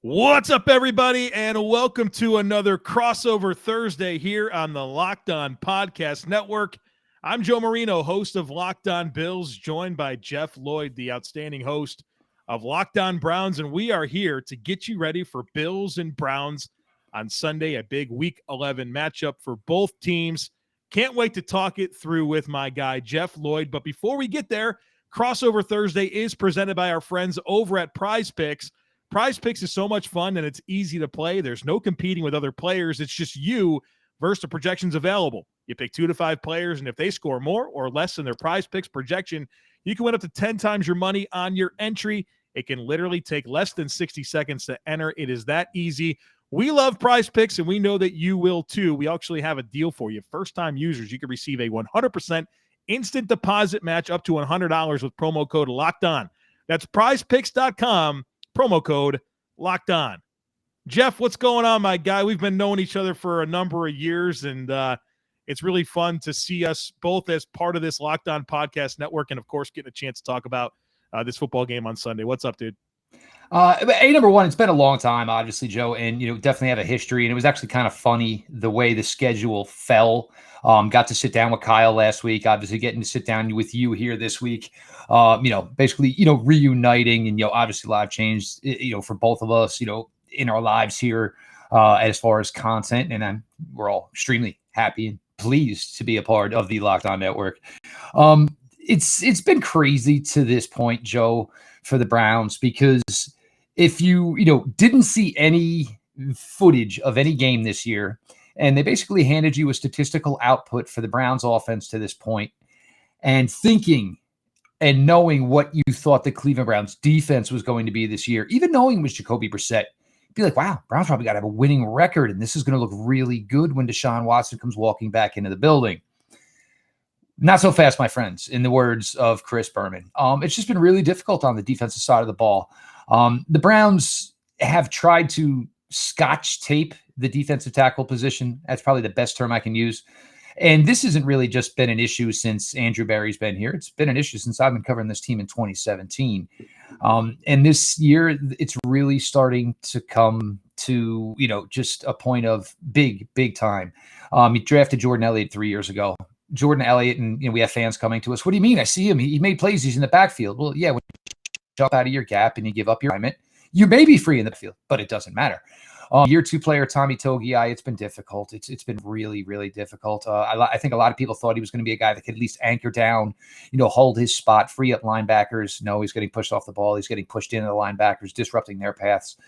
What's up, everybody, and welcome to another crossover Thursday here on the Locked On Podcast Network. I'm Joe Marino, host of Locked On Bills, joined by Jeff Lloyd, the outstanding host of Locked On Browns, and we are here to get you ready for Bills and Browns on Sunday, a big Week 11 matchup for both teams. Can't wait to talk it through with my guy, Jeff Lloyd, but before we get there, Crossover Thursday is presented by our friends over at PrizePicks. PrizePicks is so much fun and it's easy to play. There's no competing with other players. It's just you versus the projections available. You pick 2 to 5 players, and if they score more or less than their PrizePicks projection, you can win up to 10 times your money on your entry. It can literally take less than 60 seconds to enter. It is that easy. We love PrizePicks, and we know that you will too. We actually have a deal for you. First-time users, you can receive a 100% instant deposit match up to $100 with promo code LOCKEDON. That's prizepicks.com. Promo code Locked On. Jeff, what's going on, my guy? We've been knowing each other for a number of years, and it's really fun to see us both as part of this Locked On Podcast Network and, of course, getting a chance to talk about this football game on Sunday. What's up, dude? Number one, it's been a long time, obviously, Joe, and definitely have a history. And it was actually kind of funny the way the schedule fell. Got to sit down with Kyle last week, obviously getting to sit down with you here this week. Basically, reuniting, and obviously a lot of change, for both of us, in our lives here, as far as content, and we're all extremely happy and pleased to be a part of the Locked On Network. It's been crazy to this point, Joe, for the Browns, because if you didn't see any footage of any game this year, and they basically handed you a statistical output for the Browns offense to this point, and thinking and knowing what you thought the Cleveland Browns defense was going to be this year, even knowing it was Jacoby Brissett, you'd be like, wow, Browns probably got to have a winning record, and this is going to look really good when Deshaun Watson comes walking back into the building. Not so fast, my friends, in the words of Chris Berman. It's just been really difficult on the defensive side of the ball. The Browns have tried to scotch tape the defensive tackle position. That's probably the best term I can use. And this hasn't really just been an issue since Andrew Berry's been here. It's been an issue since I've been covering this team in 2017. And this year, it's really starting to come to, just a point of big time. He drafted Jordan Elliott 3 years ago. Jordan Elliott, and we have fans coming to us. What do you mean? I see him. He made plays. He's in the backfield. Well, yeah, when you jump out of your gap and you give up your alignment, you may be free in the field, but it doesn't matter. Year 2 player Tommy Togiai, it's been difficult. It's been really, really difficult. I think a lot of people thought he was going to be a guy that could at least anchor down, hold his spot, free up linebackers. No, he's getting pushed off the ball. He's getting pushed into the linebackers, disrupting their paths.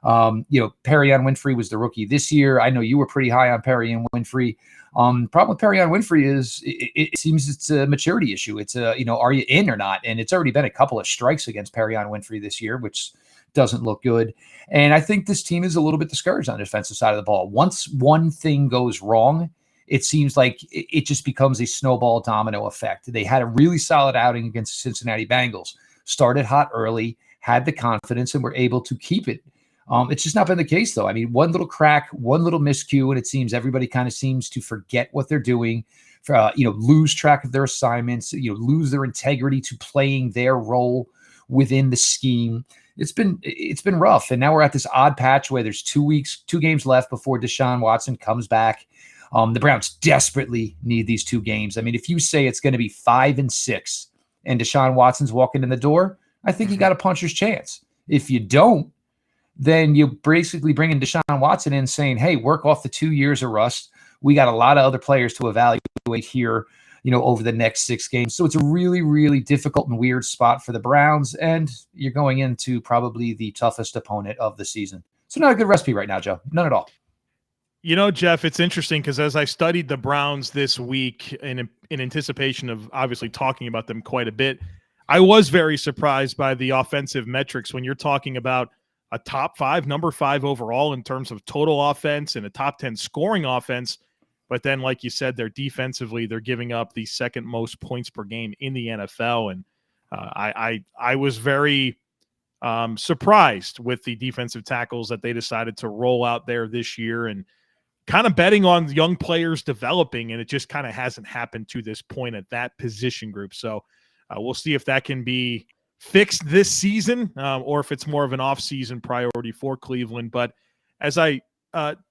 Perrion Winfrey was the rookie this year. I know you were pretty high on Perrion Winfrey. Problem with Perrion Winfrey is it seems it's a maturity issue. It's are you in or not? And it's already been a couple of strikes against Perrion Winfrey this year, which doesn't look good. And I think this team is a little bit discouraged on the defensive side of the ball. Once one thing goes wrong, it seems like it just becomes a snowball domino effect. They had a really solid outing against the Cincinnati Bengals, started hot early, had the confidence, and were able to keep it. It's just not been the case, though. I mean, one little crack, one little miscue, and it seems everybody kind of seems to forget what they're doing, lose track of their assignments, lose their integrity to playing their role within the scheme. It's been rough, and now we're at this odd patch where there's 2 games left before Deshaun Watson comes back. The Browns desperately need these 2 games. I mean, if you say it's going to be 5-6 and Deshaun Watson's walking in the door, I think you got a puncher's chance. If you don't, then you basically bring in Deshaun Watson in saying, hey, work off the 2 years of rust. We got a lot of other players to evaluate here, over the next 6 games. So it's a really, really difficult and weird spot for the Browns, and you're going into probably the toughest opponent of the season. So not a good recipe right now, Joe. None at all. Jeff, it's interesting because as I studied the Browns this week in anticipation of obviously talking about them quite a bit, I was very surprised by the offensive metrics when you're talking about a top 5, number 5 overall in terms of total offense and a top 10 scoring offense. But then, like you said, they're giving up the second most points per game in the NFL. And I was very surprised with the defensive tackles that they decided to roll out there this year and kind of betting on young players developing. And it just kind of hasn't happened to this point at that position group. So we'll see if that can be fixed this season, or if it's more of an off-season priority for Cleveland. But as I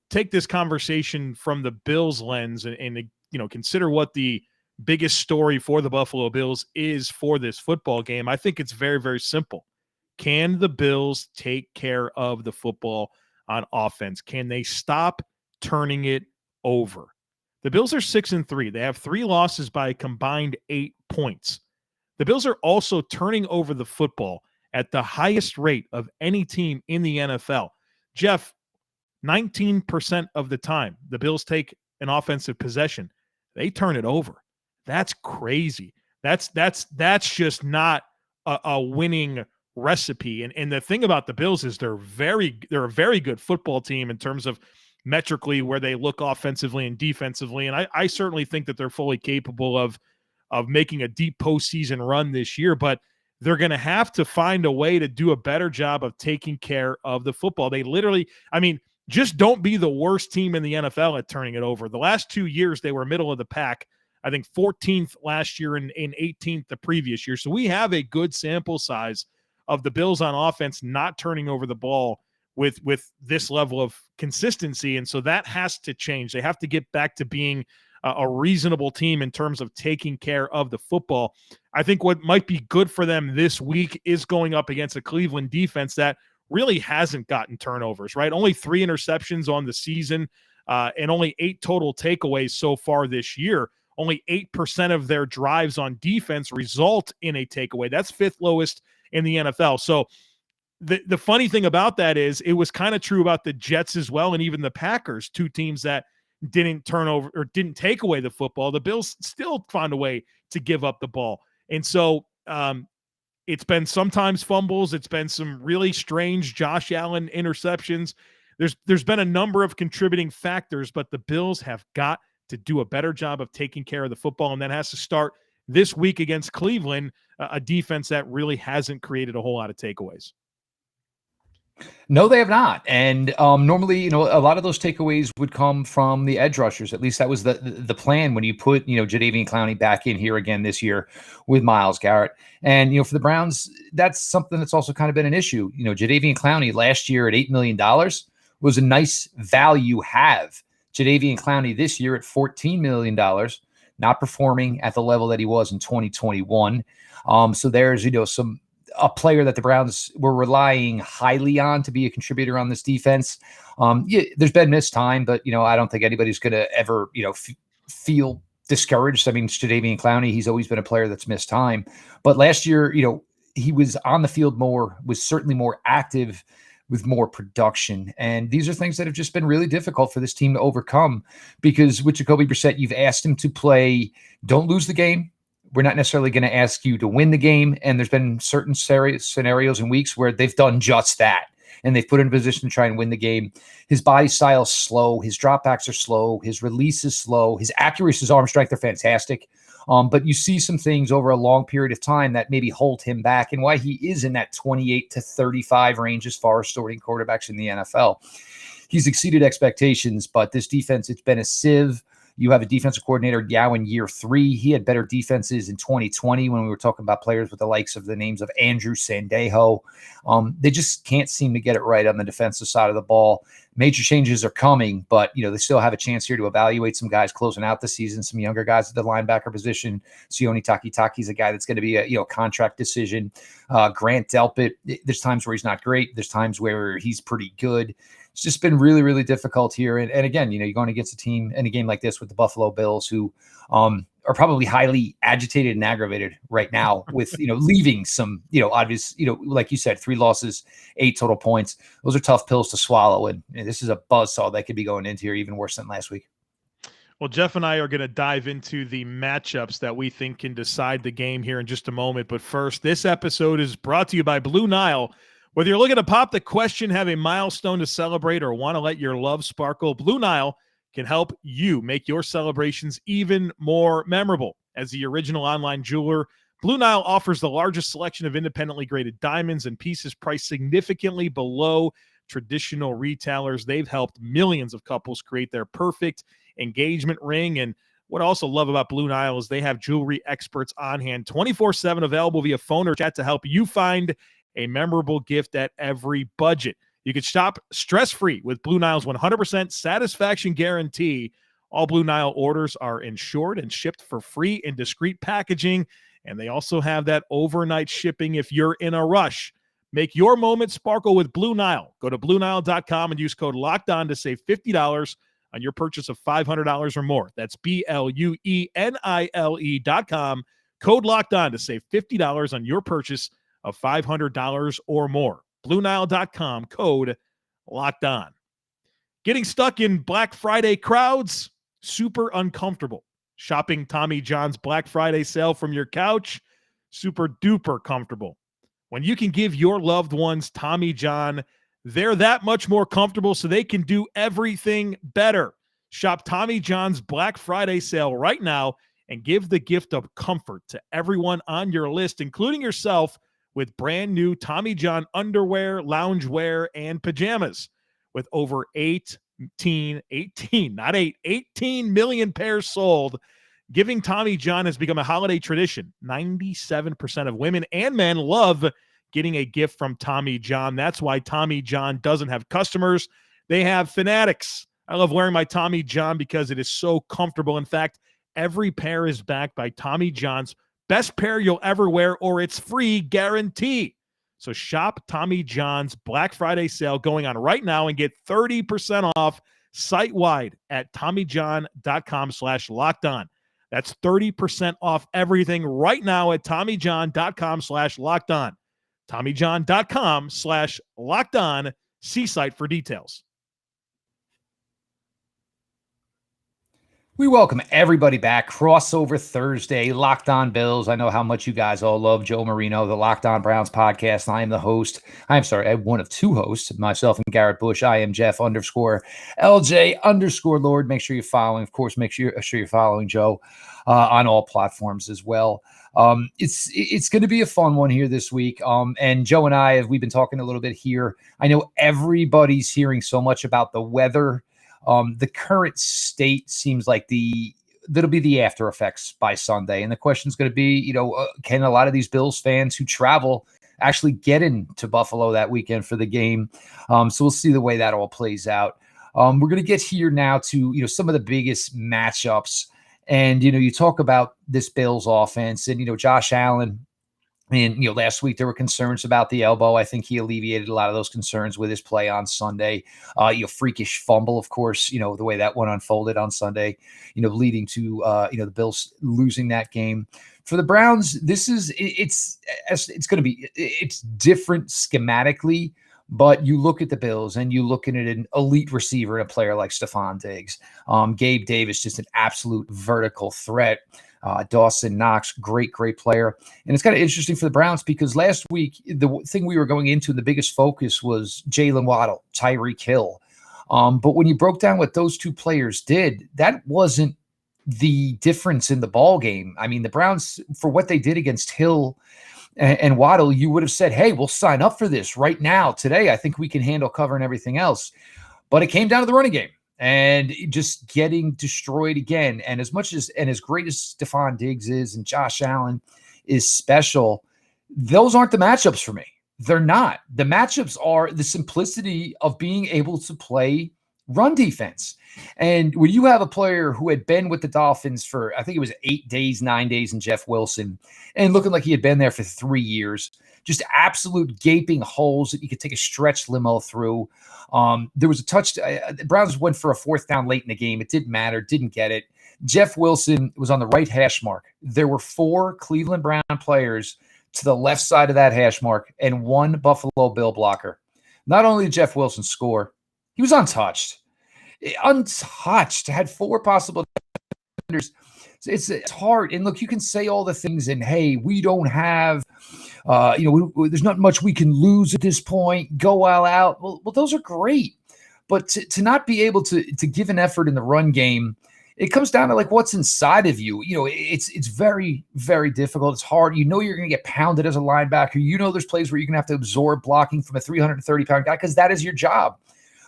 take this conversation from the Bills lens and consider what the biggest story for the Buffalo Bills is for this football game, I think it's very, very simple. Can the Bills take care of the football on offense? Can they stop turning it over? The Bills are 6-3. They have 3 losses by a combined 8 points. The Bills are also turning over the football at the highest rate of any team in the NFL. Jeff, 19% of the time the Bills take an offensive possession, they turn it over. That's crazy. That's just not a winning recipe. And the thing about the Bills is they're a very good football team in terms of metrically where they look offensively and defensively. And I certainly think that they're fully capable of making a deep postseason run this year, but they're going to have to find a way to do a better job of taking care of the football. They literally, just don't be the worst team in the NFL at turning it over. The last 2 years, they were middle of the pack. I think 14th last year and 18th the previous year. So we have a good sample size of the Bills on offense not turning over the ball with this level of consistency. And so that has to change. They have to get back to being a reasonable team in terms of taking care of the football. I think what might be good for them this week is going up against a Cleveland defense that really hasn't gotten turnovers, right? Only 3 interceptions on the season and only 8 total takeaways so far this year. Only 8% of their drives on defense result in a takeaway. That's 5th lowest in the NFL. So the funny thing about that is it was kind of true about the Jets as well, and even the Packers, 2 teams that didn't turn over or didn't take away the football. The Bills still found a way to give up the ball. And so it's been sometimes fumbles. It's been some really strange Josh Allen interceptions. There's been a number of contributing factors, but the Bills have got to do a better job of taking care of the football, and that has to start this week against Cleveland, a defense that really hasn't created a whole lot of takeaways. No, they have not. And normally, a lot of those takeaways would come from the edge rushers. At least that was the plan when you put, Jadeveon Clowney back in here again this year with Myles Garrett. And, for the Browns, that's something that's also kind of been an issue. Jadeveon Clowney last year at $8 million was a nice value have. Jadeveon Clowney this year at $14 million, not performing at the level that he was in 2021. So there's, a player that the Browns were relying highly on to be a contributor on this defense. There's been missed time, but, I don't think anybody's going to ever, feel discouraged. Jadeveon Clowney, he's always been a player that's missed time. But last year, he was on the field more, was certainly more active with more production. And these are things that have just been really difficult for this team to overcome because with Jacoby Brissett, you've asked him to play, don't lose the game. We're not necessarily going to ask you to win the game. And there's been certain scenarios and weeks where they've done just that. And they've put in a position to try and win the game. His body style is slow. His dropbacks are slow. His release is slow. His accuracy, his arm strength are fantastic. But you see some things over a long period of time that maybe hold him back and why he is in that 28 to 35 range as far as starting quarterbacks in the NFL. He's exceeded expectations, but this defense, it's been a sieve. You have a defensive coordinator now in year 3. He had better defenses in 2020 when we were talking about players with the likes of the names of Andrew Sandejo. They just can't seem to get it right on the defensive side of the ball. Major changes are coming, but they still have a chance here to evaluate some guys closing out the season, some younger guys at the linebacker position. Sione Takitaki is a guy that's going to be a contract decision. Grant Delpit, there's times where he's not great. There's times where he's pretty good. It's just been really, really difficult here. And again, you're going against a team in a game like this with the Buffalo Bills who are probably highly agitated and aggravated right now with, leaving some, obvious, like you said, 3 losses, 8 total points. Those are tough pills to swallow. And this is a buzzsaw that could be going into here even worse than last week. Well, Jeff and I are going to dive into the matchups that we think can decide the game here in just a moment. But first, this episode is brought to you by BlueNile. Whether you're looking to pop the question, have a milestone to celebrate, or want to let your love sparkle, BlueNile can help you make your celebrations even more memorable. As the original online jeweler, BlueNile offers the largest selection of independently graded diamonds and pieces priced significantly below traditional retailers. They've helped millions of couples create their perfect engagement ring, and What I also love about Blue Nile is they have jewelry experts on hand 24/7, available via phone or chat to help you find a memorable gift at every budget. You can shop stress-free with Blue Nile's 100% satisfaction guarantee. All Blue Nile orders are insured and shipped for free in discreet packaging, and they also have that overnight shipping if you're in a rush. Make your moment sparkle with Blue Nile. Go to BlueNile.com and use code LOCKEDON to save $50 on your purchase of $500 or more. That's BlueNile.com. Code LOCKEDON to save $50 on your purchase of $500 or more. BlueNile.com, code LOCKEDON. Getting stuck in Black Friday crowds? Super uncomfortable. Shopping Tommy John's Black Friday sale from your couch? Super duper comfortable. When you can give your loved ones Tommy John, they're that much more comfortable so they can do everything better. Shop Tommy John's Black Friday sale right now and give the gift of comfort to everyone on your list, including yourself, with brand new Tommy John underwear, loungewear, and pajamas. With over 18 million pairs sold, giving Tommy John has become a holiday tradition. 97% of women and men love getting a gift from Tommy John. That's why Tommy John doesn't have customers. They have fanatics. I love wearing my Tommy John because it is so comfortable. In fact, every pair is backed by Tommy John's best pair you'll ever wear, or it's free guarantee. So shop Tommy John's Black Friday sale going on right now and get 30% off site-wide at TommyJohn.com/lockedon. That's 30% off everything right now at TommyJohn.com/lockedon. TommyJohn.com/lockedon. See site for details. We welcome everybody back. Crossover Thursday, Locked On Bills. I know how much you guys all love Joe Marino, the Locked On Browns podcast. I am the host. I am one of two hosts, myself and Garrett Bush. I am Jeff_LJ_Lord. Make sure you're following. Of course, make sure you're following Joe on all platforms as well. It's going to be a fun one here this week. And Joe and I, we've been talking a little bit here. I know everybody's hearing so much about the weather. The current state seems like that'll be the after effects by Sunday. And the question is going to be, can a lot of these Bills fans who travel actually get into Buffalo that weekend for the game? So we'll see the way that all plays out. We're going to get here now to, some of the biggest matchups. And, you talk about this Bills offense and, Josh Allen. And, last week there were concerns about the elbow. I think he alleviated a lot of those concerns with his play on Sunday. Freakish fumble, of course, the way that one unfolded on Sunday, leading to, the Bills losing that game. For the Browns, it's different schematically, but you look at the Bills and you look at an elite receiver and a player like Stefon Diggs. Gabe Davis, just an absolute vertical threat. Dawson Knox, great player. And it's kind of interesting for the Browns because last week, the thing we were going into, the biggest focus was Jalen Waddle, Tyreek Hill. But when you broke down what those two players did, that wasn't the difference in the ball game. I mean, the Browns, for what they did against Hill and Waddle, you would have said, hey, we'll sign up for this right now. Today, I think we can handle cover and everything else. But it came down to the running game. And just getting destroyed again. And as great as Stefon Diggs is and Josh Allen is special, those aren't the matchups for me. They're not. The matchups are the simplicity of being able to play run defense. And when you have a player who had been with the Dolphins for, I think it was 9 days, and Jeff Wilson, and looking like he had been there for 3 years, just absolute gaping holes that you could take a stretch limo through. There was a touch. The Browns went for a 4th down late in the game. It didn't matter. Didn't get it. Jeff Wilson was on the right hash mark. There were 4 Cleveland Brown players to the left side of that hash mark and 1 Buffalo Bill blocker. Not only did Jeff Wilson score, he was untouched. Had 4 possible defenders. It's hard. And look, you can say all the things and, hey, we don't have, there's not much we can lose at this point. Go all out. Well, those are great. But to not be able to give an effort in the run game, it comes down to like what's inside of you. It's very, very difficult. It's hard. You're going to get pounded as a linebacker. There's plays where you're going to have to absorb blocking from a 330-pound guy because that is your job.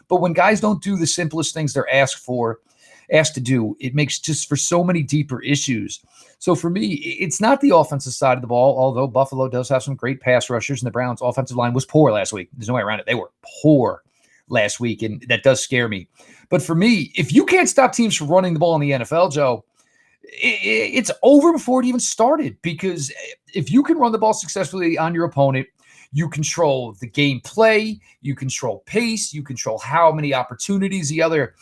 But when guys don't do the simplest things they're asked for, asked to do. It makes just for so many deeper issues. So for me, it's not the offensive side of the ball, although Buffalo does have some great pass rushers, and the Browns' offensive line was poor last week. There's no way around it. They were poor last week, and that does scare me. But for me, if you can't stop teams from running the ball in the NFL, Joe, it's over before it even started, because if you can run the ball successfully on your opponent, you control the game play, you control pace, you control how many opportunities the other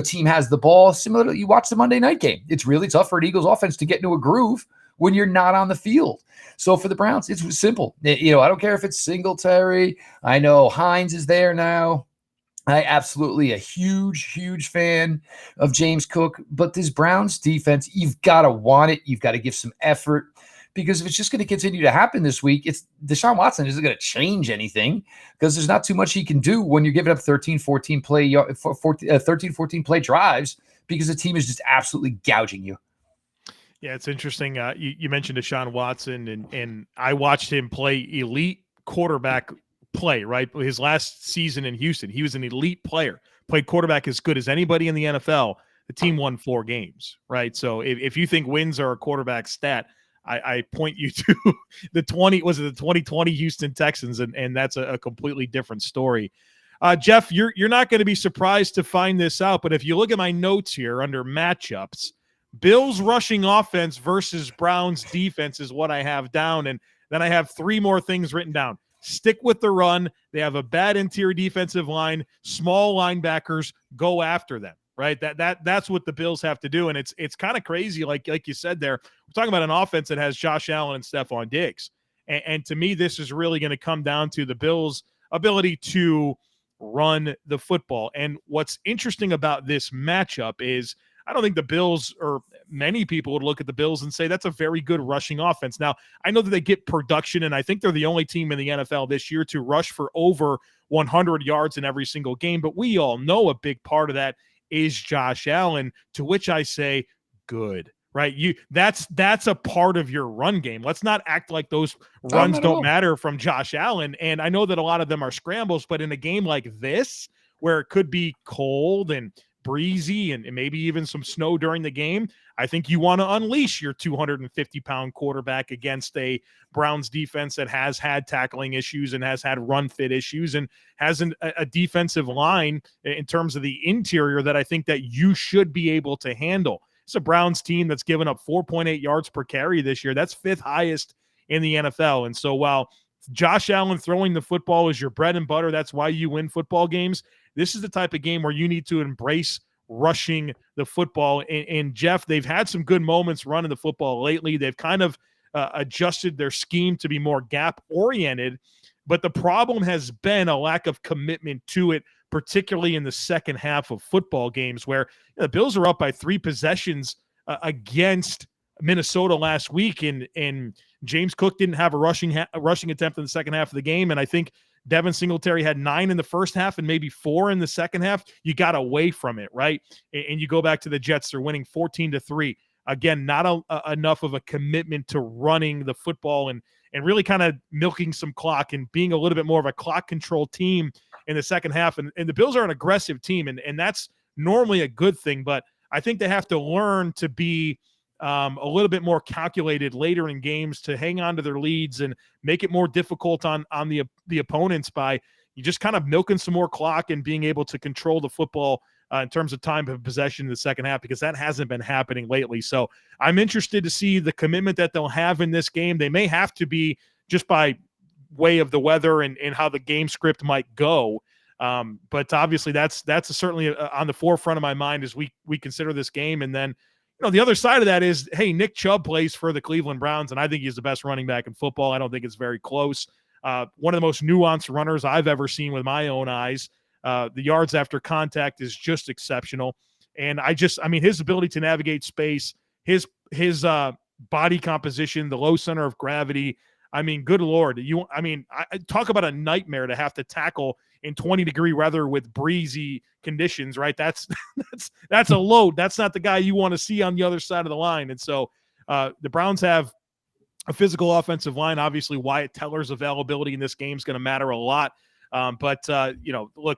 team has the ball. Similar to, you watch the Monday night game. It's really tough for an Eagles offense to get into a groove when you're not on the field. So for the Browns, it's simple. I don't care if it's Singletary. I know Hines is there now. I absolutely a huge fan of James Cook, but this Browns defense, you've got to want it. You've got to give some effort, because if it's just going to continue to happen this week, Deshaun Watson isn't going to change anything, because there's not too much he can do when you're giving up 13, 14 play drives, because the team is just absolutely gouging you. Yeah, it's interesting. You mentioned Deshaun Watson, and I watched him play elite quarterback play, right? His last season in Houston, he was an elite player, played quarterback as good as anybody in the NFL. The team won 4 games, right? So if you think wins are a quarterback stat, I point you to the 2020 Houston Texans, and that's a completely different story. Jeff, you're not going to be surprised to find this out, but if you look at my notes here under matchups, Bills rushing offense versus Browns defense is what I have down, and then I have 3 more things written down. Stick with the run. They have a bad interior defensive line, small linebackers, go after them, right? That's what the Bills have to do. And it's kind of crazy. Like you said there, we're talking about an offense that has Josh Allen and Stefon Diggs. And to me, this is really going to come down to the Bills' ability to run the football. And what's interesting about this matchup is I don't think the Bills, or many people would look at the Bills and say that's a very good rushing offense. Now, I know that they get production, and I think they're the only team in the NFL this year to rush for over 100 yards in every single game. But we all know a big part of that is Josh Allen, to which I say, good, right? That's a part of your run game. Let's not act like those runs don't matter from Josh Allen. And I know that a lot of them are scrambles, but in a game like this, where it could be cold and breezy and maybe even some snow during the game, I think you want to unleash your 250-pound quarterback against a Browns defense that has had tackling issues and has had run fit issues and has a defensive line in terms of the interior that I think that you should be able to handle. It's a Browns team that's given up 4.8 yards per carry this year. That's 5th highest in the NFL. And so while Josh Allen throwing the football is your bread and butter, that's why you win football games, this is the type of game where you need to embrace rushing the football. And Jeff, they've had some good moments running the football lately. They've kind of adjusted their scheme to be more gap-oriented, but the problem has been a lack of commitment to it, particularly in the second half of football games, where the Bills are up by 3 possessions against Minnesota last week, and James Cook didn't have a rushing attempt in the second half of the game, and I think Devin Singletary had 9 in the first half and maybe 4 in the second half. You got away from it, right? And you go back to the Jets, they're winning 14-3. Again, not enough of a commitment to running the football and really kind of milking some clock and being a little bit more of a clock control team in the second half. And the Bills are an aggressive team, and that's normally a good thing, but I think they have to learn to be a little bit more calculated later in games to hang on to their leads and make it more difficult on the opponents by you just kind of milking some more clock and being able to control the football in terms of time of possession in the second half, because that hasn't been happening lately. So I'm interested to see the commitment that they'll have in this game. They may have to be just by way of the weather and how the game script might go. But obviously that's certainly on the forefront of my mind as we consider this game. And then, the other side of that is, hey, Nick Chubb plays for the Cleveland Browns, and I think he's the best running back in football. I don't think it's very close. One of the most nuanced runners I've ever seen with my own eyes. The yards after contact is just exceptional. And his ability to navigate space, his body composition, the low center of gravity. Good Lord. I talk about a nightmare to have to tackle in 20-degree weather with breezy conditions, right? That's a load. That's not the guy you want to see on the other side of the line. And so the Browns have a physical offensive line. Obviously, Wyatt Teller's availability in this game is going to matter a lot. Look,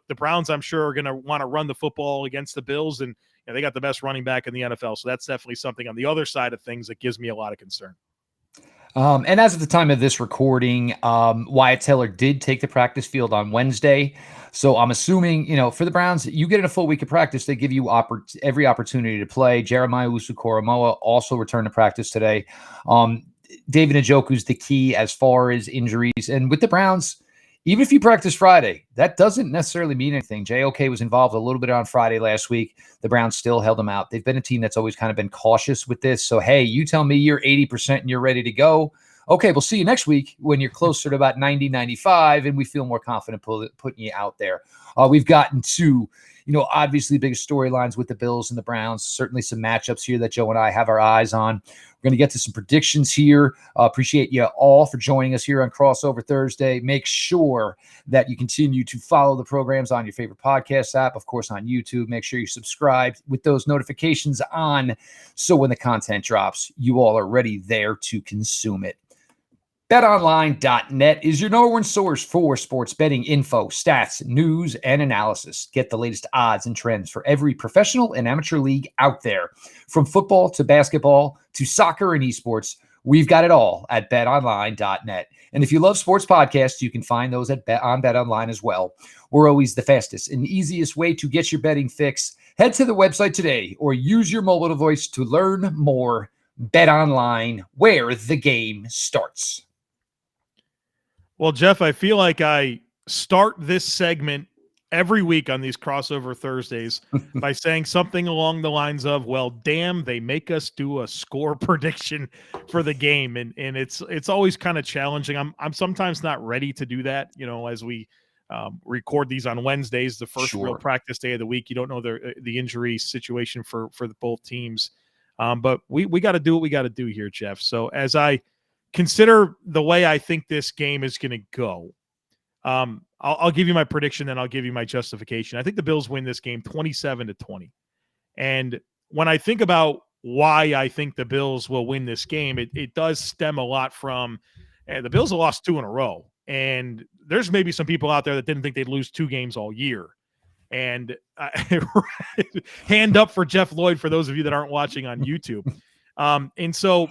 the Browns, I'm sure, are going to want to run the football against the Bills. And, they got the best running back in the NFL. So that's definitely something on the other side of things that gives me a lot of concern. And as of the time of this recording, Wyatt Taylor did take the practice field on Wednesday. So I'm assuming, for the Browns, you get in a full week of practice, they give you every opportunity to play. Jeremiah Owusu-Koramoah also returned to practice today. David Njoku's the key as far as injuries. And with the Browns, even if you practice Friday, that doesn't necessarily mean anything. JOK was involved a little bit on Friday last week. The Browns still held him out. They've been a team that's always kind of been cautious with this. So, hey, you tell me you're 80% and you're ready to go. Okay, we'll see you next week when you're closer to about 90, 95, and we feel more confident putting you out there. We've gotten to, obviously biggest storylines with the Bills and the Browns. Certainly some matchups here that Joe and I have our eyes on. We're going to get to some predictions here. Appreciate you all for joining us here on Crossover Thursday. Make sure that you continue to follow the programs on your favorite podcast app, of course, on YouTube. Make sure you subscribe with those notifications on, so when the content drops, you all are ready there to consume it. BetOnline.net is your number one source for sports betting info, stats, news, and analysis. Get the latest odds and trends for every professional and amateur league out there. From football to basketball to soccer and esports, we've got it all at BetOnline.net. And if you love sports podcasts, you can find those on BetOnline as well. We're always the fastest and easiest way to get your betting fix. Head to the website today or use your mobile device to learn more. BetOnline, where the game starts. Well, Jeff, I feel like I start this segment every week on these Crossover Thursdays by saying something along the lines of, well, damn, they make us do a score prediction for the game. And it's always kind of challenging. I'm sometimes not ready to do that, as we record these on Wednesdays, the first real practice day of the week. You don't know the injury situation for both teams. But we got to do what we got to do here, Jeff. So as I consider the way I think this game is going to go, I'll give you my prediction, then I'll give you my justification. I think the Bills win this game 27-20. And when I think about why I think the Bills will win this game, it does stem a lot from the Bills have lost 2 in a row. And there's maybe some people out there that didn't think they'd lose 2 games all year. And hand up for Jeff Lloyd for those of you that aren't watching on YouTube. And so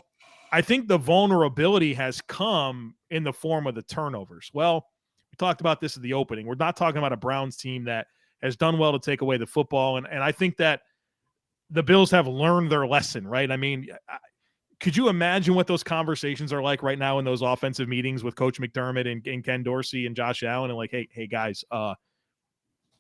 I think the vulnerability has come in the form of the turnovers. Well, we talked about this at the opening. We're not talking about a Browns team that has done well to take away the football. And I think that the Bills have learned their lesson, right? I mean, could you imagine what those conversations are like right now in those offensive meetings with Coach McDermott and Ken Dorsey and Josh Allen and like, hey guys,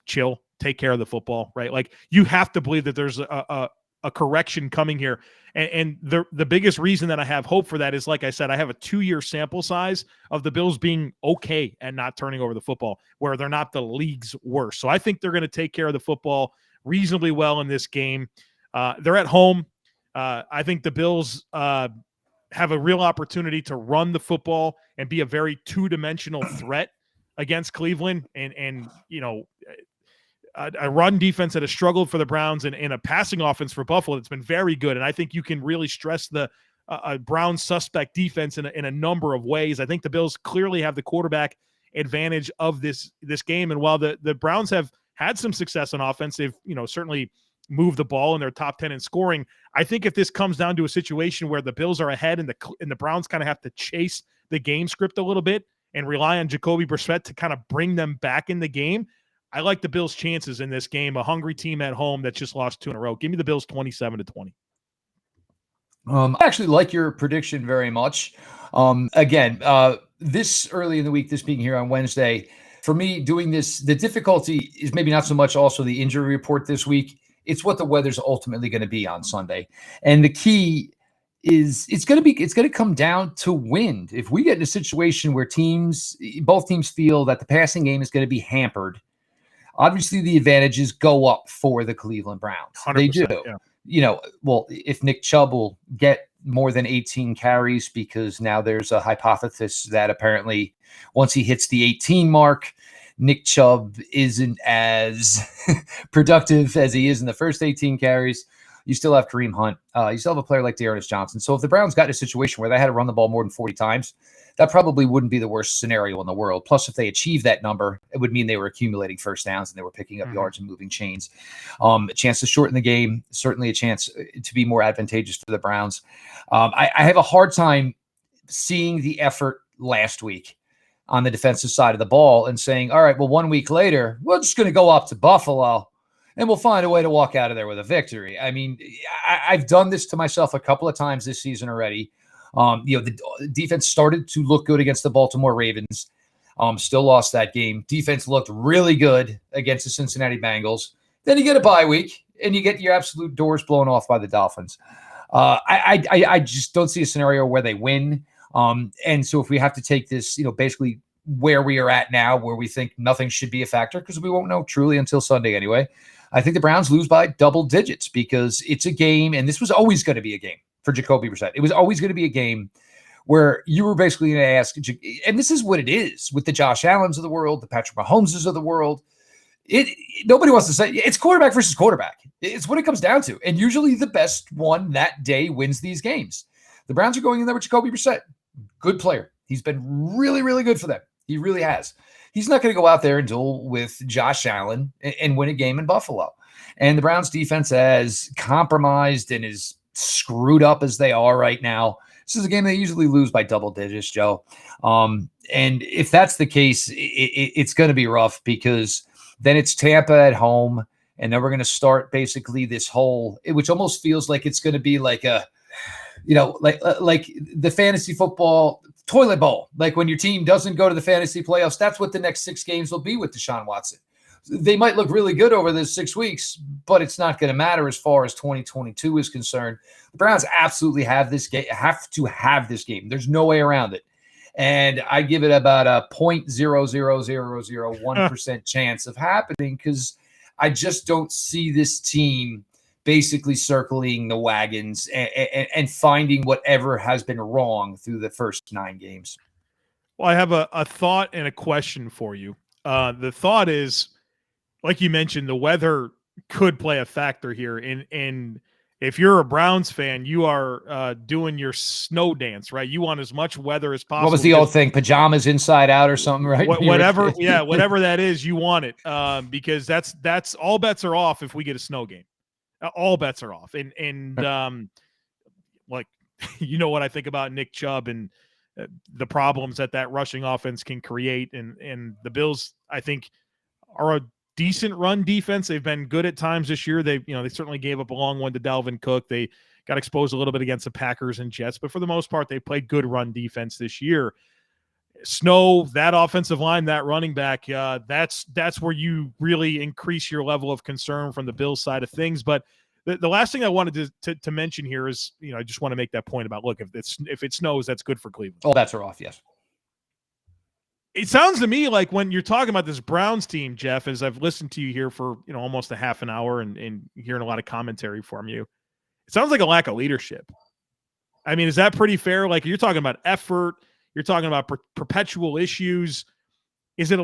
chill, take care of the football, right? Like, you have to believe that there's a correction coming here. And the biggest reason that I have hope for that is, like I said, I have a 2-year sample size of the Bills being okay and not turning over the football, where they're not the league's worst. So I think they're going to take care of the football reasonably well in this game. They're at home. I think the Bills have a real opportunity to run the football and be a very two-dimensional threat against Cleveland. And a run defense that has struggled for the Browns and a passing offense for Buffalo that's been very good. And I think you can really stress the Browns suspect defense in a number of ways. I think the Bills clearly have the quarterback advantage of this game. And while the Browns have had some success on offense, they've certainly moved the ball in their top 10 in scoring. I think if this comes down to a situation where the Bills are ahead and the Browns kind of have to chase the game script a little bit and rely on Jacoby Brissett to kind of bring them back in the game, I like the Bills' chances in this game. A hungry team at home that's just lost 2 in a row. Give me the Bills 27-20. I actually like your prediction very much. Again, this early in the week, this being here on Wednesday, for me doing this, the difficulty is maybe not so much also the injury report this week. It's what the weather's ultimately going to be on Sunday. And the key is it's going to come down to wind. If we get in a situation where both teams feel that the passing game is going to be hampered, obviously the advantages go up for the Cleveland Browns. They do. Yeah. Well, if Nick Chubb will get more than 18 carries, because now there's a hypothesis that apparently once he hits the 18 mark, Nick Chubb isn't as productive as he is in the first 18 carries. You still have Kareem Hunt. You still have a player like Dearness Johnson. So if the Browns got in a situation where they had to run the ball more than 40 times, that probably wouldn't be the worst scenario in the world. Plus, if they achieve that number, it would mean they were accumulating first downs and they were picking up yards and moving chains. A chance to shorten the game, certainly a chance to be more advantageous for the Browns. I have a hard time seeing the effort last week on the defensive side of the ball and saying, all right, well, 1 week later, we're just going to go up to Buffalo and we'll find a way to walk out of there with a victory. I mean, I've done this to myself a couple of times this season already. The defense started to look good against the Baltimore Ravens. Still lost that game. Defense looked really good against the Cincinnati Bengals. Then you get a bye week and you get your absolute doors blown off by the Dolphins. I just don't see a scenario where they win. And so if we have to take this, basically where we are at now, where we think nothing should be a factor, because we won't know truly until Sunday anyway, I think the Browns lose by double digits because it's a game, and this was always going to be a game for Jacoby Brissett. It was always going to be a game where you were basically going to ask, and this is what it is with the Josh Allens of the world, the Patrick Mahomeses of the world. Nobody wants to say it's quarterback versus quarterback. It's what it comes down to. And usually the best one that day wins these games. The Browns are going in there with Jacoby Brissett. Good player. He's been really, really good for them. He really has. He's not going to go out there and duel with Josh Allen and win a game in Buffalo. And the Browns defense, as compromised and as screwed up as they are right now, this is a game they usually lose by double digits, Joe. And if that's the case, it's going to be rough because then it's Tampa at home, and then we're going to start basically this whole, which almost feels like it's going to be like a, like the fantasy football toilet bowl. Like when your team doesn't go to the fantasy playoffs, that's what the next 6 games will be with Deshaun Watson. They might look really good over those 6 weeks, but it's not going to matter as far as 2022 is concerned. The Browns absolutely have to have this game. There's no way around it. And I give it about a 0.00001% chance of happening because I just don't see this team basically circling the wagons and finding whatever has been wrong through the first 9 games. Well, I have a thought and a question for you. The thought is, like you mentioned, the weather could play a factor here. And if you're a Browns fan, you are doing your snow dance, right? You want as much weather as possible. What was the old thing? Pajamas inside out or something, right? Whatever that is, you want it because that's all bets are off if we get a snow game. All bets are off. And like, what I think about Nick Chubb and the problems that rushing offense can create. And the Bills, I think, are a decent run defense. They've been good at times this year. They certainly gave up a long one to Dalvin Cook. They got exposed a little bit against the Packers and Jets, but for the most part, they played good run defense this year. Snow, that offensive line, that running back, that's where you really increase your level of concern from the Bills side of things. But the last thing I wanted to mention here is, I just want to make that point about, look, if it snows, that's good for Cleveland. All bets are off, yes. It sounds to me like when you're talking about this Browns team, Jeff, as I've listened to you here for almost a half an hour and hearing a lot of commentary from you, it sounds like a lack of leadership. I mean, is that pretty fair? Like, you're talking about effort, you're talking about perpetual issues. Is it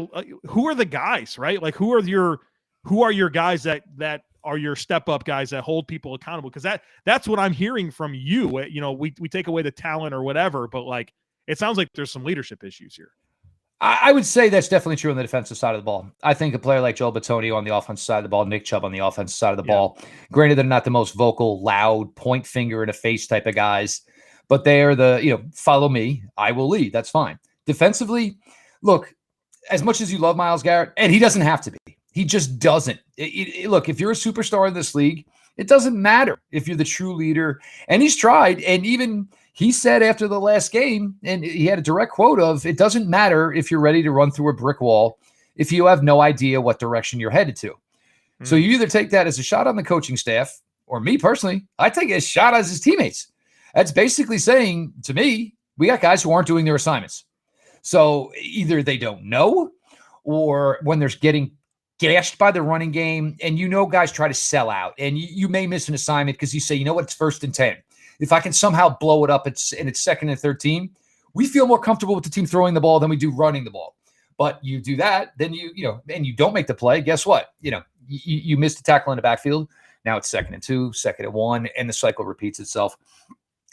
who are the guys, right? Like, who are your guys that are your step up guys that hold people accountable? Because that's what I'm hearing from you. We take away the talent or whatever, but like, it sounds like there's some leadership issues here. I would say that's definitely true on the defensive side of the ball. I think a player like Joel Bitonio on the offensive side of the ball, Nick Chubb on the offensive side of the ball, granted they're not the most vocal, loud, point finger in a face type of guys, but they are the, follow me, I will lead. That's fine. Defensively, look, as much as you love Myles Garrett, and he doesn't have to be, he just doesn't. Look, if you're a superstar in this league, it doesn't matter if you're the true leader. And he's tried, and even he said after the last game, and he had a direct quote of, it doesn't matter if you're ready to run through a brick wall if you have no idea what direction you're headed to. So you either take that as a shot on the coaching staff, or me personally, I take it as a shot as his teammates. That's basically saying to me, we got guys who aren't doing their assignments. So either they don't know, or when they're getting gashed by the running game, and guys try to sell out, and you may miss an assignment because you say, what, it's 1st and 10. If I can somehow blow it up, and it's 2nd and 13, we feel more comfortable with the team throwing the ball than we do running the ball. But you do that, then and you don't make the play. Guess what? You missed the tackle in the backfield. Now it's 2nd and 2, 2nd and 1, and the cycle repeats itself.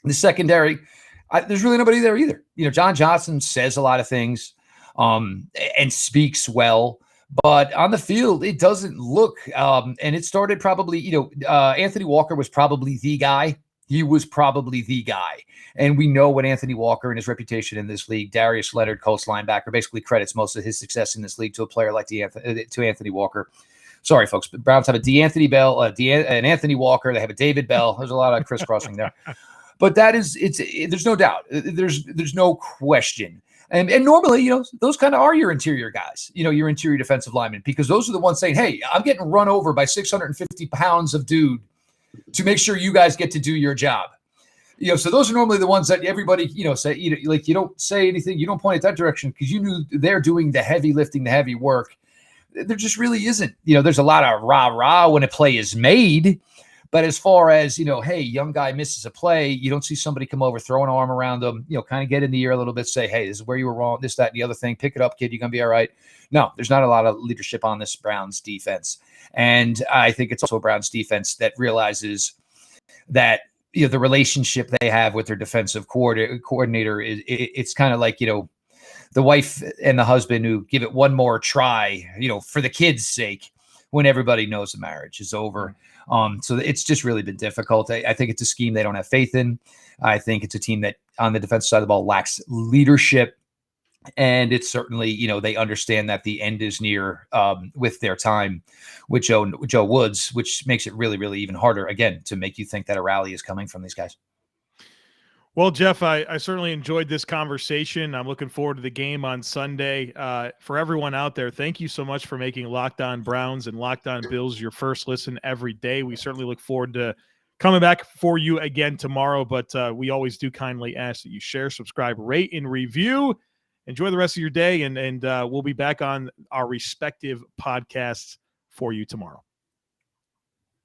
The secondary, There's really nobody there either. John Johnson says a lot of things and speaks well, but on the field, it doesn't look, and it started probably, Anthony Walker was probably the guy. He was probably the guy. And we know what Anthony Walker and his reputation in this league, Darius Leonard, Colts linebacker, basically credits most of his success in this league to a player like to Anthony Walker. Sorry, folks, but Browns have a DeAnthony Bell, an Anthony Walker. They have a David Bell. There's a lot of crisscrossing there. But there's no doubt. There's no question. And normally, those kind of are your interior guys, your interior defensive linemen, because those are the ones saying, hey, I'm getting run over by 650 pounds of dude to make sure you guys get to do your job. So those are normally the ones that everybody, say, like, you don't say anything, you don't point at that direction because you knew they're doing the heavy lifting, the heavy work. There just really isn't. There's a lot of rah-rah when a play is made. But as far as, hey, young guy misses a play, you don't see somebody come over, throw an arm around them, kind of get in the ear a little bit, say, hey, this is where you were wrong, this, that, and the other thing. Pick it up, kid. You're going to be all right. No, there's not a lot of leadership on this Browns defense. And I think it's also a Browns defense that realizes that, the relationship they have with their defensive coordinator it's kind of like, the wife and the husband who give it one more try, for the kids' sake, when everybody knows the marriage is over. So it's just really been difficult. I think it's a scheme they don't have faith in. I think it's a team that on the defensive side of the ball lacks leadership. And it's certainly, they understand that the end is near with their time with Joe Woods, which makes it really, really even harder, again, to make you think that a rally is coming from these guys. Well, Jeff, I certainly enjoyed this conversation. I'm looking forward to the game on Sunday. For everyone out there, thank you so much for making Locked On Browns and Locked On Bills your first listen every day. We certainly look forward to coming back for you again tomorrow, but we always do kindly ask that you share, subscribe, rate, and review. Enjoy the rest of your day, and we'll be back on our respective podcasts for you tomorrow.